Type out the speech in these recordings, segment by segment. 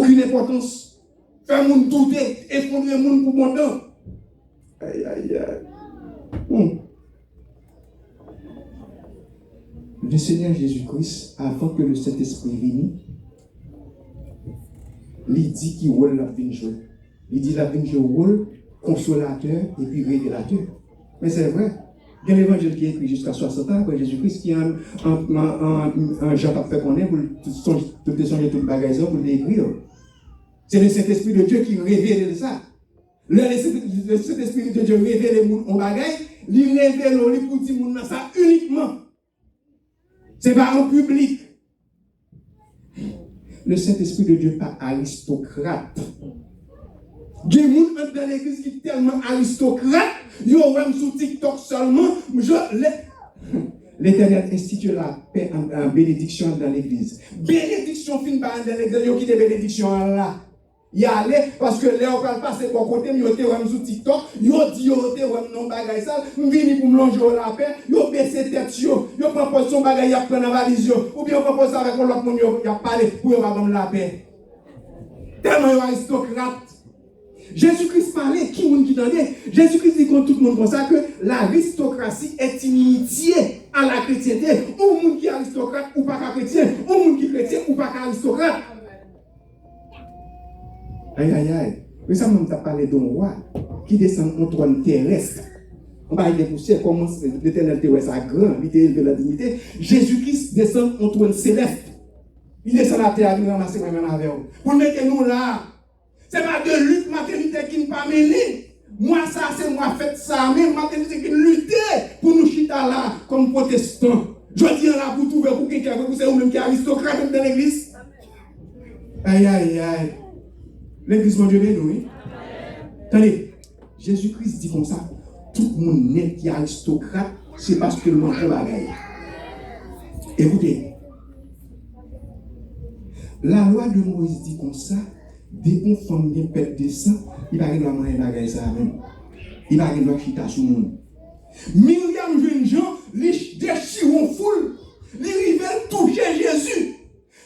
aucune importance. Faire moun douter, effondrer moun pour mon temps. Aïe, aïe, aïe. Le Seigneur Jésus-Christ, avant que le Saint-Esprit vienne, il dit qu'il rôle la vie jouer. Il dit la vie jouer rôle consolateur et puis révélateur. Mais c'est vrai. Il y a l'évangile qui est écrit jusqu'à 60 ans après Jésus-Christ qui a un Jean fait connaître pour tout changer tout le bagage pour l'écrire. C'est le Saint-Esprit de Dieu qui révèle ça. Le Saint-Esprit de Dieu révèle les gens en bagage, il révèle pour dire les gens ça uniquement. C'est pas en public. Le Saint-Esprit de Dieu n'est pas aristocrate. Il y a des gens dans l'église qui sont tellement aristocrates, ils ont sur TikTok seulement. L'Éternel institue la paix en bénédiction dans l'église. Bénédiction fin par dans l'église, il y a qui des bénédictions là. Il y a allé parce que là on va passer pour côté, il y a sur TikTok, il y a dit il y a non bagay ça, vini pour me longer la paix, il y a baissé tête yo, il y a propose son bagay y a prendre valise ou bien on propose avec l'autre monde y a parler pour y avoir la paix. Tellement aristocrate. Jésus-Christ parlait, qui monde qui entendait? Jésus-Christ dit comme tout le monde comme ça que l'aristocratie est inimitié à la chrétienté. Ou monde qui est aristocrate ou pas chrétien, ou monde qui est chrétien ou pas aristocrate. Aïe aïe aïe. Mais ça même t'a parlé d'un roi qui descend en trône terrestre. On va y dépoussier comment l'Éternel terrestre a grand, il élevé la dignité. Jésus-Christ descend en trône céleste. Il descend à la terre, il ramasser même avec vous. Pour mettre nous là. C'est pas de lutte maternité qui ne pas mener. Moi, ça, c'est moi fait ça. Même maternité qui lutte pour nous chita là, comme protestants. Je dis là pour trouver pour quelqu'un, c'est vous-même qui est aristocrate dans l'église. Aïe, aïe, aïe. L'église, mon Dieu, oui. Attendez, Jésus-Christ dit comme ça. Tout le monde n'est qui est aristocrate, c'est parce que le monde est bagaille. Écoutez. La loi de Moïse dit comme ça. Dès qu'on femme bien pète de sang, il va rien manger bagay ça même. Il va rien chita sur monde. Myriam jeune gens, les déchirons foule, les rivières toucher Jésus.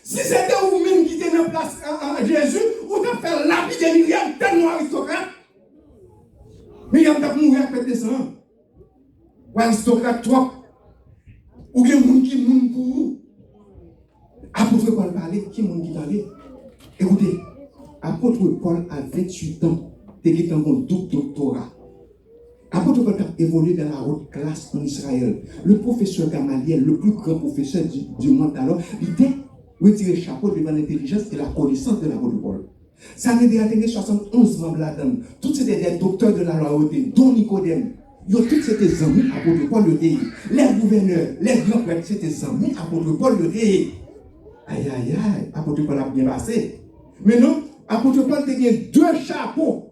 Si c'était vous-même qui était en place à Jésus, vous avez fait lapider Myriam tellement aristocrate. Myriam t'a mourir pète de sang. Ou aristocrate trop. Ou bien moun qui moun pour vous. Apôtre Paul parlait, qui moun qui parlait. Écoutez. Apôtre Paul a 28 ans, il était en doctorat. Apôtre Paul a évolué dans la haute classe en Israël. Le professeur Gamaliel, le plus grand professeur du monde alors, il était retiré chapeau devant l'intelligence et la connaissance de l'apôtre Paul. Ça avait atteint 71 membres là-dedans. Tous c'était des docteurs de la royauté, dont Nicodème. Tous c'était des amis apôtre Paul le dit. Les gouverneurs, les grands prêtres, c'était des amis apôtre Paul le dit. Aïe aïe aïe, apôtre Paul a bien passé. Mais non, apôtre Paul a deux chapeaux.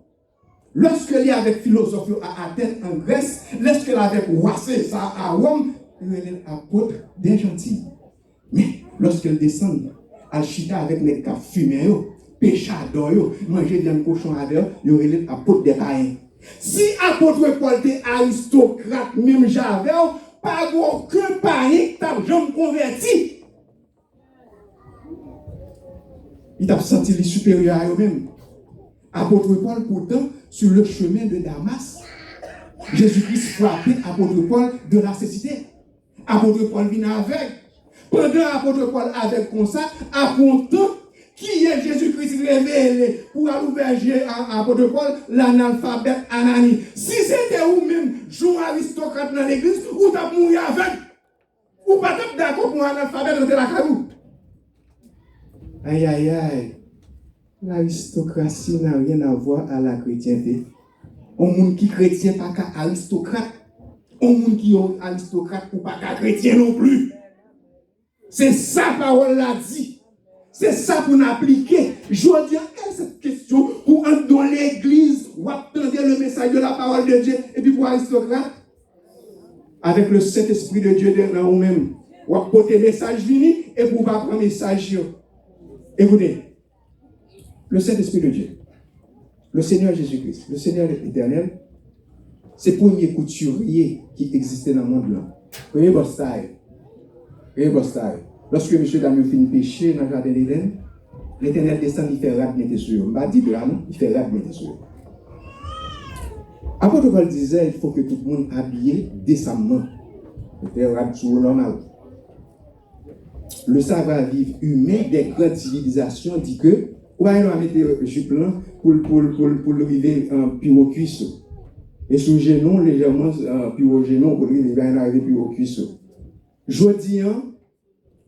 Lorsque il est avec philosophie à Athènes en Grèce, lorsque il est avec Roissé ça à Rome, il est apôtre des gentils. Mais lorsqu'il descend à Chita avec les cas fumés, péchadors, manger des cochons avec eux, il est apôtre des païens. Si apôtre Paul était aristocrate, même j'avais, pas aucun païen qui t'a jamais converti. Il t'a senti les supérieurs à eux-mêmes. Apôtre Paul, pourtant, sur le chemin de Damas, Jésus-Christ frappait apôtre Paul de la cécité. Apôtre Paul vient avec. Pendant apôtre Paul avec comme ça, apôtre qui est Jésus-Christ révélé pour aller à apôtre Paul, l'analphabète Anani. Si c'était vous-même, joueur aristocrate dans l'église, ou t'as mouru avec, ou pas d'accord pour un analphabète de la carou. Aïe, aïe, aïe. L'aristocratie n'a rien à voir à la chrétienté. On monde qui chrétien pas qu'à aristocrate. On monde qui est aristocrate ou pas qu'à chrétien non plus. C'est ça parole l'a dit. C'est ça pour nous appliquer. Je dis à cette question pour entrer dans l'église ou attendre le message de la parole de Dieu et puis pour aristocrate. Avec le Saint-Esprit de Dieu dans vous-même. Ou apporter le message vini et pour pas prendre le message. Écoutez. Le Saint-Esprit de Dieu, le Seigneur Jésus-Christ, le Seigneur éternel, c'est le premier couturier qui existait dans le monde là. Premier bostaille. Lorsque M. Daniel finit péché dans le jardin d'Éden, l'Éternel descend, il fait rad, mettez sur eux. Je ne dis pas non, il fait rad, mettez sur eux. Apôtre Paul disait, il faut que tout le monde habillé décemment. C'était rad sur normal. Le savoir-vivre humain des grandes civilisations dit que, on va mettre jupe là pour le river en pire au cuisseau. Et sous le genou, légèrement pire au genou, pour le arriver pire au cuisseau. Je dis,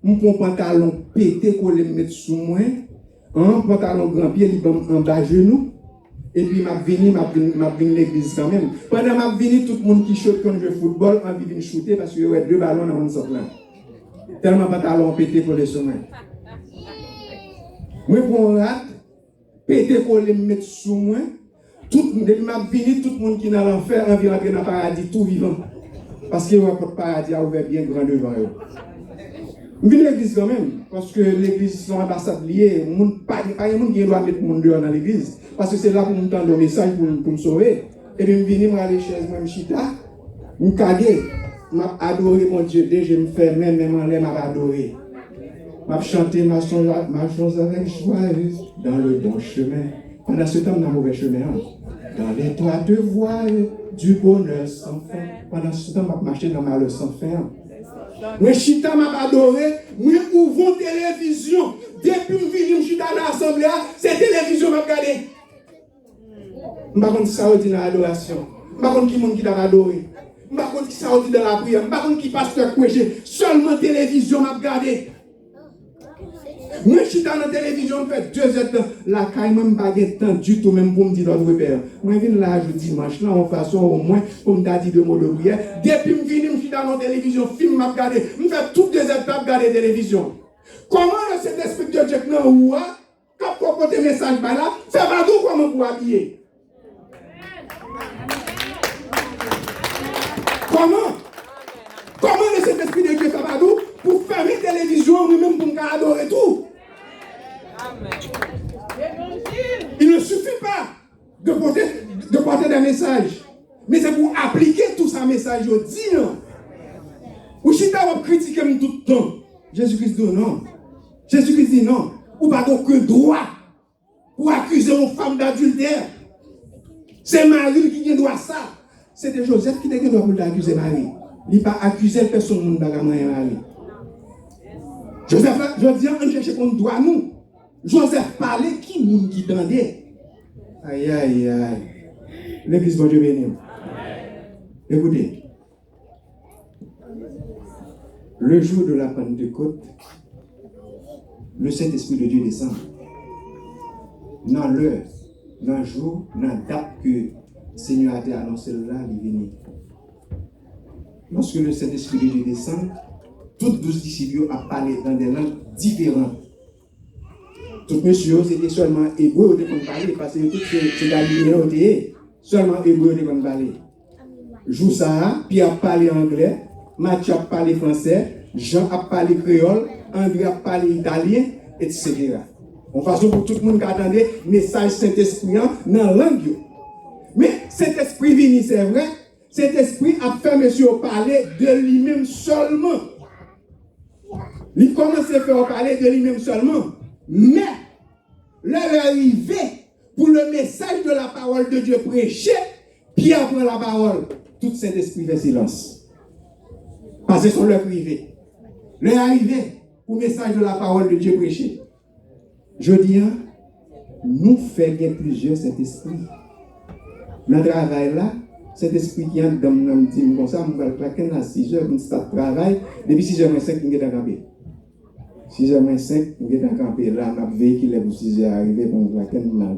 mon pantalon pété qu'on le mettre sous moi, un pantalon grand pied, il en bas genou, et puis m'a venu l'église quand même. Pendant m'a venu tout le monde qui chute quand je joue football, m'a venu shooter parce qu'il y avait 2 ballons dans mon sorte là. Tellement pantalon pété pour les sommets. Moi pour un rat, pété pour le mettre sous moi, tout m'a venu tout le monde qui est dans l'enfer, envie rentrer dans le paradis, tout vivant. Parce que le paradis a ouvert bien grand devant eux. Je viens à l'église quand même, parce que l'église sont ambassades liées. Pas de monde qui doit mettre mon dehors dans l'église. Parce que c'est là pour me tendre le message pour me sauver. Et puis je viens à aller chez moi, chita, je me caguer, je adoré mon Dieu, dès que je me fais même en l'air, je adoré. Je chanter ma chanson avec joie dans le bon chemin. Pendant ce temps, dans le mauvais chemin. Dans l'étroite voie du bonheur sans fin. Pendant ce temps, je marchais dans le malheur sans fin. Moi, chita m'a adoré, moi, ouvre télévision. Depuis que je suis chita dans l'assemblée, c'est télévision m'a regardé. Je ne sais pas si ça dit dans l'adoration. Je ne sais pas qui monde qui t'a adoré. Je ne sais pas qui ça dit dans la prière. Je ne sais pas qui pasteur couché. Seulement télévision m'a regardé. Moi, je suis dans la télévision, je fais 2 heures de temps. La caille, même pas de temps du tout, même pour me dire notre père. Moi, je viens là, je dimanche, là, en façon, au moins, pour me dire 2 mots de prière. Depuis que je viens, je suis dans la télévision, film m'a regardé. Je fais toutes 2 heures de temps regarder la télévision. Comment cet esprit de Dieu que nous a, quand on porte des messages par là, ça va d'où comment vous habiller? Comment cet esprit de Dieu fait pas d'où pour fermer la télévision, nous-mêmes pour nous adorer tout? Il ne suffit pas de porter des messages, mais c'est pour appliquer tout ce message au dit non. Ou si tu as critiqué tout le temps, Jésus-Christ dit non. Jésus-Christ dit non. Ou pas aucun droit pour accuser une femme d'adultère. C'est Marie qui a droit à ça. C'était Joseph qui a droit pour accuser Marie. Il n'a pas accusé personne de Marie. Joseph, je dis, on cherche qu'on doit nous. Joseph parlait, qui nous qui tendait. Aïe, aïe, aïe. L'église va Dieu bénir. Écoutez. Le jour de la Pentecôte, le Saint-Esprit de Dieu descend. Dans l'heure, dans le jour, dans la date que le Seigneur a été annoncé là, il est venu. Lorsque le Saint-Esprit de Dieu descend, toutes 12 disciples ont parlé dans des langues différentes. Tout monsieur, c'était seulement hébreu qui parlait, parce que tout c'est Galiléen, seulement hébreu qui parlait. Jour ça, Pierre a parlé anglais, Matthieu a parlé français, Jean a parlé créole, André a parlé italien, etc. En façon pour tout le monde qui attendait message Saint-Esprit dans la langue. Mais Saint-Esprit vini, c'est vrai, Saint-Esprit a fait monsieur parler de lui-même seulement. Il commence à faire parler de lui-même seulement. Mais, l'heure est arrivée pour le message de la parole de Dieu prêché, Pierre prend la parole. Tout Saint-Esprit fait silence. Parce que c'est l'heure privée. L'heure est arrivée pour le message de la parole de Dieu prêché. Je dis, nous faisons plusieurs Saint-Esprit. Dans le travail là, cet esprit qui est dans le team comme ça, je vais claquer à 6 heures, je start travail, depuis 6h05, je vais camper. 6h05, je vais camper là, je vais véhiculer pour 6h arriver, pour claquer dans le